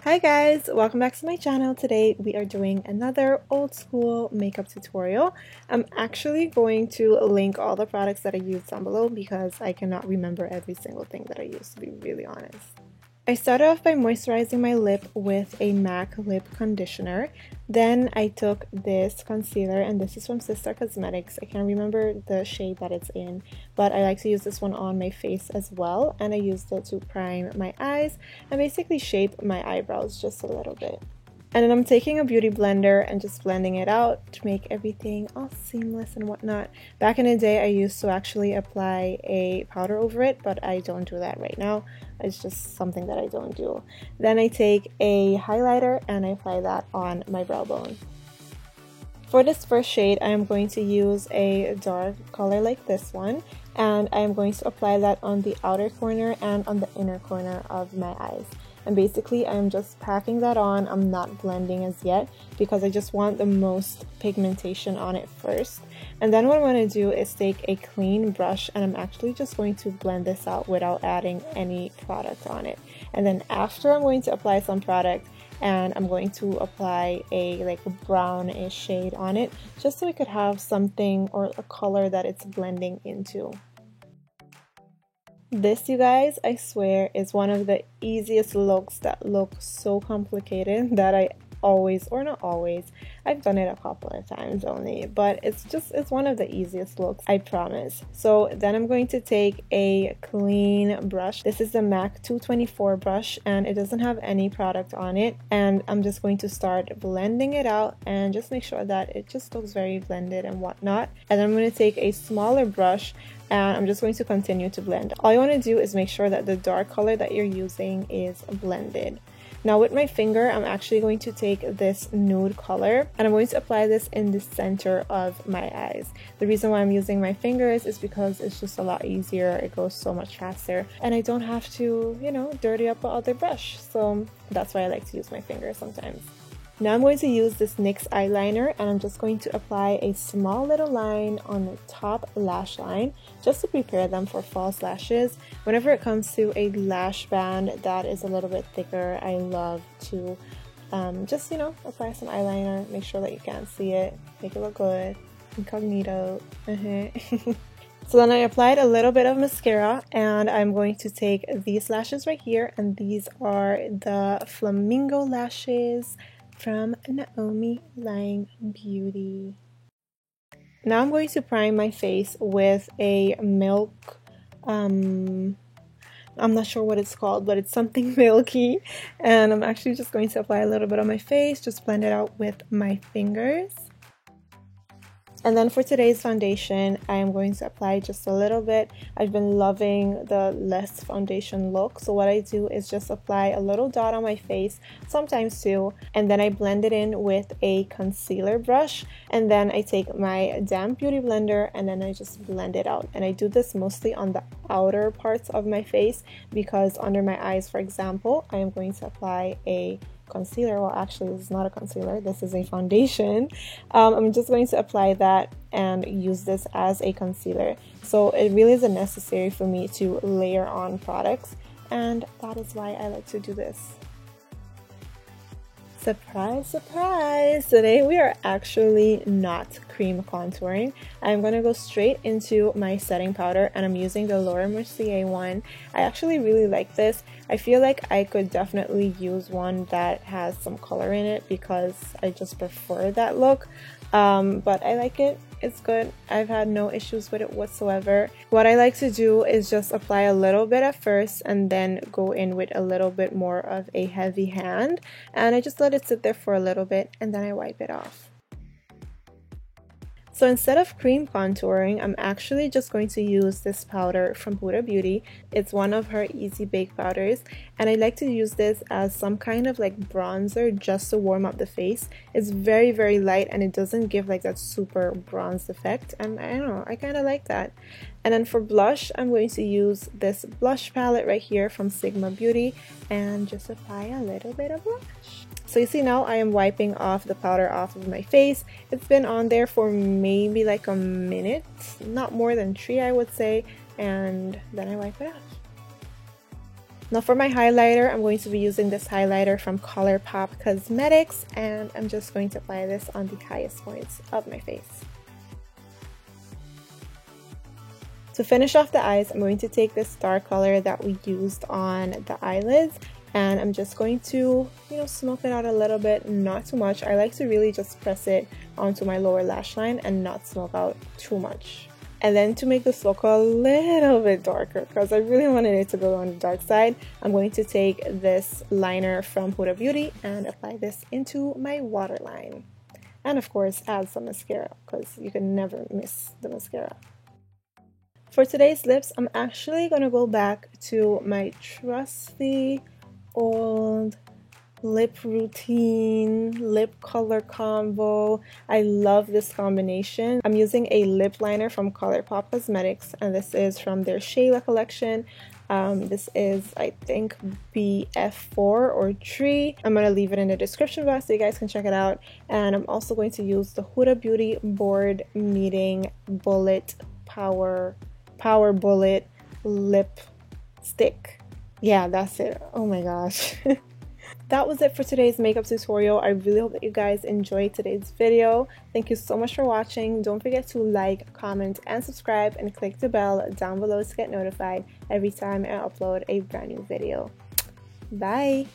Hi guys, welcome back to my channel. Today we are doing another old school makeup tutorial. I'm actually going to link all the products that I used down below because I cannot remember every single thing that I used, to be really honest. I started off by moisturizing my lip with a MAC lip conditioner. Then I took this concealer, and this is from Sister Cosmetics. I can't remember the shade that it's in, but I like to use this one on my face as well. And I used it to prime my eyes and basically shape my eyebrows just a little bit. And then I'm taking a beauty blender and just blending it out to make everything all seamless and whatnot. Back in the day, I used to actually apply a powder over it, but I don't do that right now. It's just something that I don't do. Then I take a highlighter and I apply that on my brow bone. For this first shade, I am going to use a dark color like this one, and I am going to apply that on the outer corner and on the inner corner of my eyes. And basically, I'm just packing that on. I'm not blending as yet because I just want the most pigmentation on it first. And then what I'm going to do is take a clean brush, and I'm actually just going to blend this out without adding any product on it. And then after, I'm going to apply some product, and I'm going to apply a brownish shade on it just so it could have something or a color that it's blending into. This, you guys, I swear, is one of the easiest looks that look so complicated that I always, or not always, I've done it a couple of times only, but it's one of the easiest looks, I promise. So then I'm going to take a clean brush. This is the MAC 224 brush, and it doesn't have any product on it, and I'm just going to start blending it out and just make sure that it just looks very blended and whatnot. And then I'm going to take a smaller brush and I'm just going to continue to blend. All you want to do is make sure that the dark color that you're using is blended. Now with my finger, I'm actually going to take this nude color and I'm going to apply this in the center of my eyes. The reason why I'm using my fingers is because it's just a lot easier. It goes so much faster and I don't have to, dirty up the other brush. So that's why I like to use my fingers sometimes. Now I'm going to use this NYX eyeliner, and I'm just going to apply a small little line on the top lash line just to prepare them for false lashes. Whenever it comes to a lash band that is a little bit thicker, I love to just apply some eyeliner, make sure that you can't see it, make it look good, incognito. So then I applied a little bit of mascara, and I'm going to take these lashes right here, and these are the Flamingo lashes from Naomi Lang Beauty. Now I'm going to prime my face with a milk, I'm not sure what it's called, but it's something milky, and I'm actually just going to apply a little bit on my face, just blend it out with my fingers. And then for today's foundation, I am going to apply just a little bit. I've been loving the less foundation look, so what I do is just apply a little dot on my face, sometimes two, and then I blend it in with a concealer brush, and then I take my damp beauty blender and then I just blend it out. And I do this mostly on the outer parts of my face because under my eyes, for example, I am going to apply a concealer. Well, actually, this is not a concealer, this is a foundation. I'm just going to apply that and use this as a concealer. So it really isn't necessary for me to layer on products, and that is why I like to do this. Surprise, surprise! Today we are actually not cream contouring. I'm going to go straight into my setting powder, and I'm using the Laura Mercier one. I actually really like this. I feel like I could definitely use one that has some color in it because I just prefer that look. But I like it. It's good. I've had no issues with it whatsoever. What I like to do is just apply a little bit at first and then go in with a little bit more of a heavy hand, and I just let it sit there for a little bit and then I wipe it off. So instead of cream contouring, I'm actually just going to use this powder from Huda Beauty. It's one of her easy bake powders, and I like to use this as some kind of bronzer just to warm up the face. It's very, very light and it doesn't give that super bronzed effect, and I don't know, I kind of like that. And then for blush, I'm going to use this blush palette right here from Sigma Beauty and just apply a little bit of blush. So you see now I am wiping off the powder off of my face. It's been on there for maybe a minute, not more than 3 I would say, and then I wipe it off. Now for my highlighter, I'm going to be using this highlighter from ColourPop Cosmetics, and I'm just going to apply this on the highest points of my face. To finish off the eyes, I'm going to take this star color that we used on the eyelids, and I'm just going to, smoke it out a little bit, not too much. I like to really just press it onto my lower lash line and not smoke out too much. And then to make this look a little bit darker, because I really wanted it to go on the dark side, I'm going to take this liner from Huda Beauty and apply this into my waterline. And of course, add some mascara, because you can never miss the mascara. For today's lips, I'm actually going to go back to my trusty old lip routine lip color combo. I love this combination. I'm using a lip liner from ColourPop Cosmetics, and this is from their Shayla collection. This is, I think, BF4 or 3. I'm going to leave it in the description box so you guys can check it out. And I'm also going to use the Huda Beauty Board Meeting Bullet Power Bullet Lip Stick. Yeah, that's it. Oh my gosh. That was it for today's makeup tutorial. I really hope that you guys enjoyed today's video. Thank you so much for watching. Don't forget to like, comment, and subscribe, and click the bell down below to get notified every time I upload a brand new video. Bye!